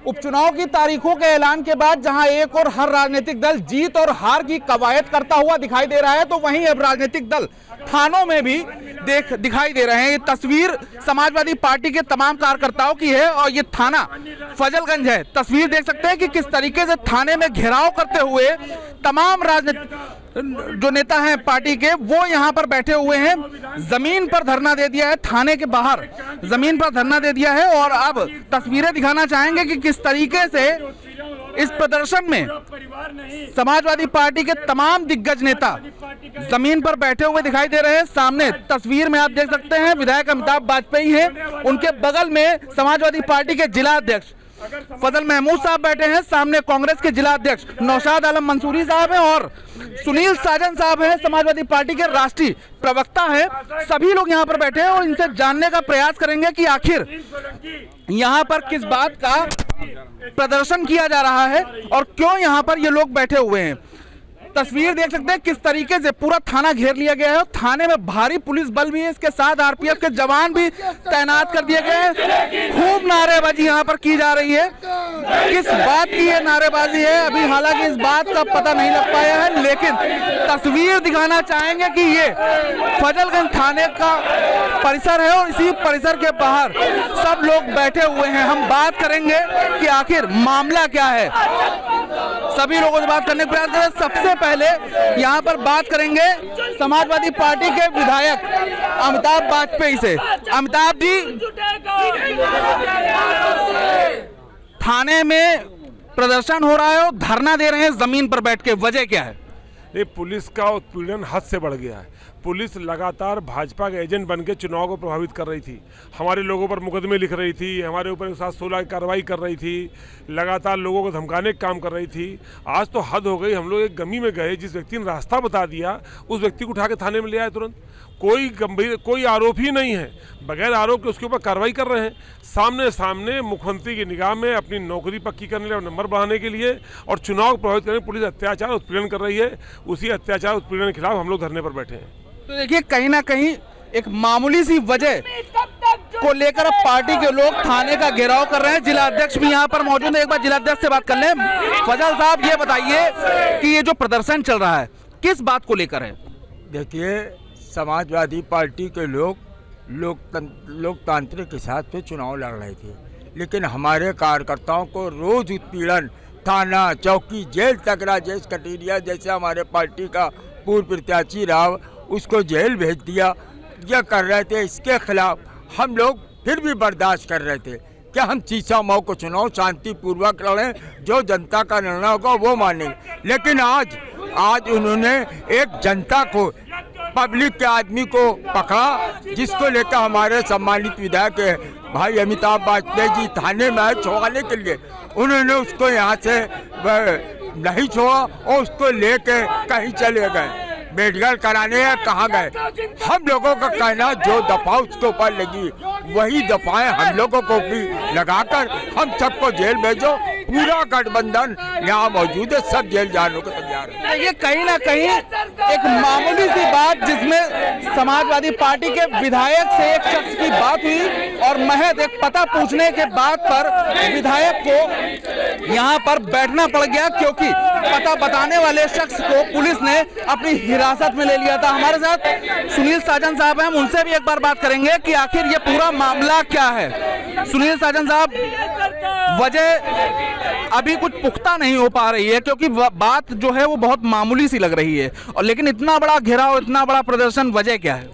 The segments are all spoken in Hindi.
उपचुनाव की तारीखों के ऐलान के बाद जहां एक और हर राजनीतिक दल जीत और हार की कवायद करता हुआ दिखाई दे रहा है, तो वहीं अब राजनीतिक दल थानों में भी दिखाई दे रहे हैं। ये तस्वीर समाजवादी पार्टी के तमाम कार्यकर्ताओं की है और ये थाना फजलगंज है। तस्वीर देख सकते हैं कि किस तरीके से थाने में घेराव करते हुए तमाम राजनीतिक जो नेता हैं पार्टी के, वो यहाँ पर बैठे हुए हैं। जमीन पर धरना दे दिया है, थाने के बाहर जमीन पर धरना दे दिया है। और अब तस्वीरें दिखाना चाहेंगे कि किस तरीके से इस प्रदर्शन में समाजवादी पार्टी के तमाम दिग्गज नेता जमीन पर बैठे हुए दिखाई दे रहे हैं। सामने तस्वीर में आप देख सकते हैं विधायक अमिताभ वाजपेयी हैं, उनके बगल में समाजवादी पार्टी के जिला अध्यक्ष फजल महमूद साहब बैठे हैं, सामने कांग्रेस के जिला अध्यक्ष नौशाद आलम मंसूरी साहब हैं और सुनील साजन साहब हैं, समाजवादी पार्टी के राष्ट्रीय प्रवक्ता हैं। सभी लोग यहाँ पर बैठे हैं और इनसे जानने का प्रयास करेंगे कि आखिर यहाँ पर किस बात का प्रदर्शन किया जा रहा है और क्यों यहाँ पर ये लोग बैठे हुए हैं। तस्वीर देख सकते हैं किस तरीके से पूरा थाना घेर लिया गया है। थाने में भारी पुलिस बल भी है, इसके साथ आरपीएफ के जवान भी तैनात कर दिए गए हैं। खूब नारेबाजी यहाँ पर की जा रही है। किस बात की ये नारेबाजी है अभी हालांकि इस बात का पता नहीं लग पाया है, लेकिन तस्वीर दिखाना चाहेंगे कि ये फजलगंज थाने का परिसर है और इसी परिसर के बाहर सब लोग बैठे हुए हैं। हम बात करेंगे कि आखिर मामला क्या है, सभी लोगों से बात करने का प्रयास करें। सबसे पहले यहाँ पर बात करेंगे समाजवादी पार्टी के विधायक अमिताभ वाजपेयी से। अमिताभ जी, थाने में प्रदर्शन हो रहा है और धरना दे रहे हैं जमीन पर बैठ के, वजह क्या है? ये पुलिस का उत्पीड़न हद से बढ़ गया है। पुलिस लगातार भाजपा के एजेंट बन के चुनाव को प्रभावित कर रही थी, हमारे लोगों पर मुकदमे लिख रही थी, हमारे ऊपर 716 की कार्रवाई कर रही थी, लगातार लोगों को धमकाने का काम कर रही थी। आज तो हद हो गई। हम लोग एक गमी में गए, जिस व्यक्ति ने रास्ता बता दिया उस व्यक्ति को उठा के थाने में ले आए तुरंत। कोई आरोप ही नहीं है, बगैर आरोप के उसके ऊपर कार्रवाई कर रहे हैं। सामने सामने मुख्यमंत्री की निगाह में अपनी नौकरी पक्की करने के लिए, नंबर बढ़ाने के लिए और चुनाव को प्रभावित करने पुलिस अत्याचार उत्पीड़न कर रही है। उसी अत्याचार उत्पीड़न के खिलाफ हम लोग धरने पर बैठे हैं। तो देखिए कहीं ना कहीं एक मामूली सी वजह को लेकर अब पार्टी के लोग थाने का घेराव कर रहे हैं। जिला अध्यक्ष भी यहाँ पर मौजूद है, एक बार जिला अध्यक्ष से बात कर लें। फजल साहब, ये बताइए कि ये जो प्रदर्शन चल रहा है किस बात को लेकर है? देखिए, समाजवादी पार्टी के लोग लोकतांत्रिक हिसाब से चुनाव लड़ रहे थे, लेकिन हमारे कार्यकर्ताओं को रोज उत्पीड़न, थाना, चौकी, जेल तक, राजेश कटेरिया जैसे हमारे पार्टी का पूर्व प्रत्याशी रहा, उसको जेल भेज दिया, यह कर रहे थे। इसके खिलाफ हम लोग फिर भी बर्दाश्त कर रहे थे कि हम शीशा मऊ को चुनाव शांतिपूर्वक लड़ें, जो जनता का निर्णय होगा वो मानेंगे। लेकिन आज उन्होंने एक जनता को, पब्लिक के आदमी को पकड़ा, जिसको लेकर हमारे सम्मानित विधायक भाई अमिताभ वाजपेयी जी थाने में आए छोड़ाने के लिए। उन्होंने उसको यहाँ से नहीं छोड़ा और उसको लेके कहीं चले गए, मेडिकल कराने या कहाँ गए। हम लोगों का कहना जो दफा उसके ऊपर लगी वही दफाएं हम लोगों को भी लगाकर हम सबको जेल भेजो। पूरा गठबंधन यहाँ मौजूद है, सब जेल जाने को तैयार है। ये कहीं ना कहीं एक मामूली सी बात, जिसमें समाजवादी पार्टी के विधायक से एक शख्स की बात हुई और महज एक पता पूछने के बाद पर विधायक को यहाँ पर बैठना पड़ गया, क्योंकि पता बताने वाले शख्स को पुलिस ने अपनी हिरासत में ले लिया था। हमारे साथ सुनील साजन साहब हैं, हम उनसे भी एक बार बात करेंगे कि आखिर ये पूरा मामला क्या है। सुनील साजन साहब, वजह अभी कुछ पुख्ता नहीं हो पा रही है, क्योंकि बात जो है वो बहुत मामूली सी लग रही है, और लेकिन इतना बड़ा घेराव, इतना बड़ा प्रदर्शन, वजह क्या है?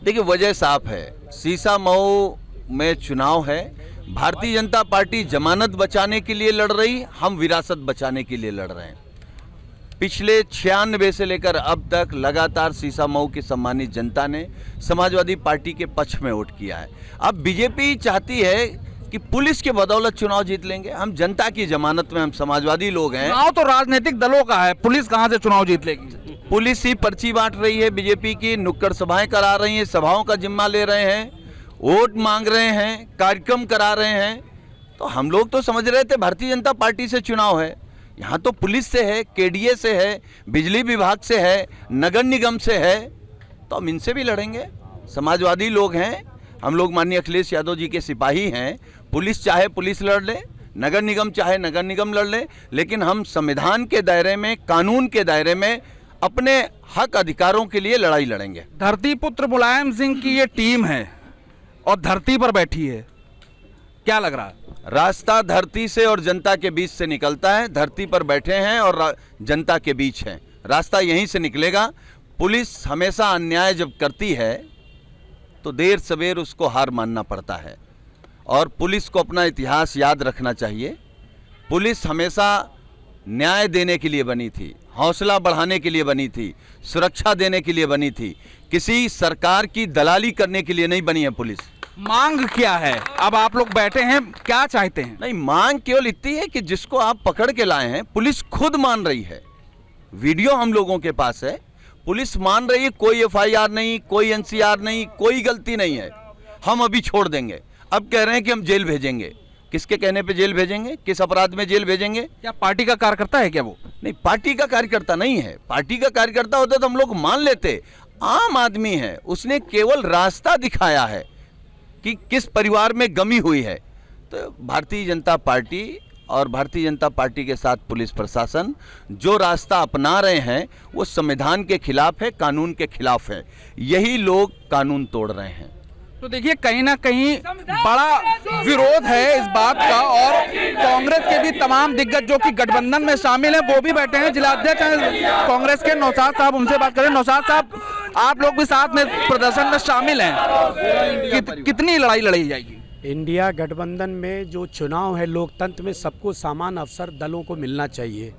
देखिए, वजह साफ है। शीशा मऊ में चुनाव है, भारतीय जनता पार्टी जमानत बचाने के लिए लड़ रही, हम विरासत बचाने के लिए लड़ रहे हैं। पिछले 96 से लेकर अब तक लगातार शीशा मऊ की सम्मानित जनता ने समाजवादी पार्टी के पक्ष में वोट किया है। अब बीजेपी चाहती है कि पुलिस के बदौलत चुनाव जीत लेंगे। हम जनता की जमानत में, हम समाजवादी लोग हैं। चुनाव तो राजनीतिक दलों का है, पुलिस कहां से चुनाव जीत लेगी? पुलिस ही पर्ची बांट रही है, बीजेपी की नुक्कड़ सभाएं करा रही है, सभाओं का जिम्मा ले रहे हैं, वोट मांग रहे हैं, कार्यक्रम करा रहे हैं। तो हम लोग तो समझ रहे थे भारतीय जनता पार्टी से चुनाव है, यहाँ तो पुलिस से है, केडीए से है, बिजली विभाग से है, नगर निगम से है, तो हम इनसे भी लड़ेंगे। समाजवादी लोग हैं हम लोग, माननीय अखिलेश यादव जी के सिपाही हैं। पुलिस चाहे पुलिस लड़ ले, नगर निगम चाहे नगर निगम लड़ ले, लेकिन हम संविधान के दायरे में, कानून के दायरे में अपने हक अधिकारों के लिए लड़ाई लड़ेंगे। धरती पुत्र मुलायम सिंह की ये टीम है और धरती पर बैठी है, क्या लग रहा है? रास्ता धरती से और जनता के बीच से निकलता है। धरती पर बैठे हैं और जनता के बीच हैं, रास्ता यहीं से निकलेगा। पुलिस हमेशा अन्याय जब करती है तो देर सवेर उसको हार मानना पड़ता है, और पुलिस को अपना इतिहास याद रखना चाहिए। पुलिस हमेशा न्याय देने के लिए बनी थी, हौसला बढ़ाने के लिए बनी थी, सुरक्षा देने के लिए बनी थी, किसी सरकार की दलाली करने के लिए नहीं बनी है पुलिस। मांग क्या है? अब आप लोग बैठे हैं, क्या चाहते हैं? नहीं, मांग केवल इतनी है कि जिसको आप पकड़ के लाए हैं, पुलिस खुद मान रही है, वीडियो हम लोगों के पास है, पुलिस मान रही है, कोई एफआईआर नहीं, कोई एनसीआर नहीं, कोई गलती नहीं है, हम अभी छोड़ देंगे। अब कह रहे हैं कि हम जेल भेजेंगे। किसके कहने पे जेल भेजेंगे? किस अपराध में जेल भेजेंगे? क्या पार्टी का कार्यकर्ता है क्या वो? नहीं, पार्टी का कार्यकर्ता नहीं है। पार्टी का कार्यकर्ता होता तो हम लोग मान लेते। आम आदमी है, उसने केवल रास्ता दिखाया है कि किस परिवार में गमी हुई है। तो भारतीय जनता पार्टी और भारतीय जनता पार्टी के साथ पुलिस प्रशासन जो रास्ता अपना रहे हैं वो संविधान के खिलाफ है, कानून के खिलाफ है। यही लोग कानून तोड़ रहे हैं। तो देखिए, कहीं ना कहीं बड़ा विरोध है इस बात का, और कांग्रेस के भी तमाम दिग्गज जो कि गठबंधन में शामिल हैं वो भी बैठे हैं। जिला अध्यक्ष हैं कांग्रेस के नौशाद साहब, उनसे बात करें। नौशाद साहब, आप लोग भी साथ में प्रदर्शन में शामिल हैं, कितनी लड़ाई लड़ी जाएगी? इंडिया गठबंधन में जो चुनाव है, लोकतंत्र में सबको समान अवसर दलों को मिलना चाहिए,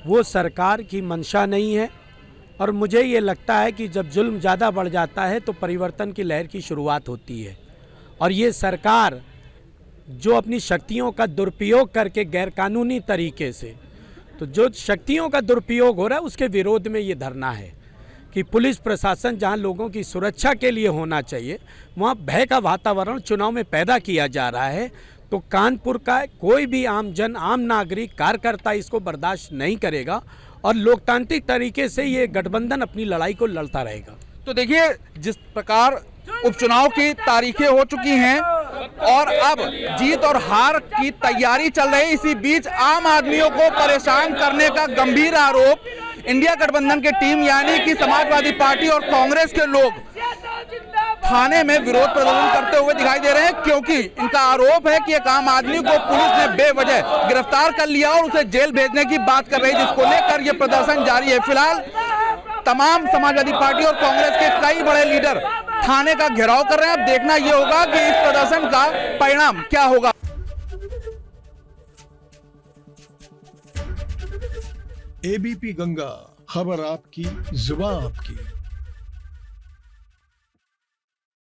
वो सरकार की मंशा नहीं है। और मुझे ये लगता है कि जब जुल्म ज़्यादा बढ़ जाता है तो परिवर्तन की लहर की शुरुआत होती है, और ये सरकार जो अपनी शक्तियों का दुरुपयोग करके गैरकानूनी तरीके से, तो जो शक्तियों का दुरुपयोग हो रहा है उसके विरोध में ये धरना है कि पुलिस प्रशासन जहां लोगों की सुरक्षा के लिए होना चाहिए, वहां भय का वातावरण चुनाव में पैदा किया जा रहा है। तो कानपुर का कोई भी आम जन, आम नागरिक, कार्यकर्ता इसको बर्दाश्त नहीं करेगा, और लोकतांत्रिक तरीके से ये गठबंधन अपनी लड़ाई को लड़ता रहेगा। तो देखिए, जिस प्रकार उपचुनाव की तारीखें हो चुकी हैं और अब जीत और हार की तैयारी चल रही है, इसी बीच आम आदमियों को परेशान करने का गंभीर आरोप इंडिया गठबंधन की टीम यानी कि समाजवादी पार्टी और कांग्रेस के लोग थाने में विरोध प्रदर्शन करते हुए दिखाई दे रहे हैं, क्योंकि इनका आरोप है कि एक आम आदमी को पुलिस ने बेवजह गिरफ्तार कर लिया और उसे जेल भेजने की बात कर रही है, जिसको लेकर यह प्रदर्शन जारी है। फिलहाल तमाम समाजवादी पार्टी और कांग्रेस के कई बड़े लीडर थाने का घेराव कर रहे हैं। अब देखना यह होगा कि इस प्रदर्शन का परिणाम क्या होगा। एबीपी गंगा, खबर आपकी, जुबान आपकी।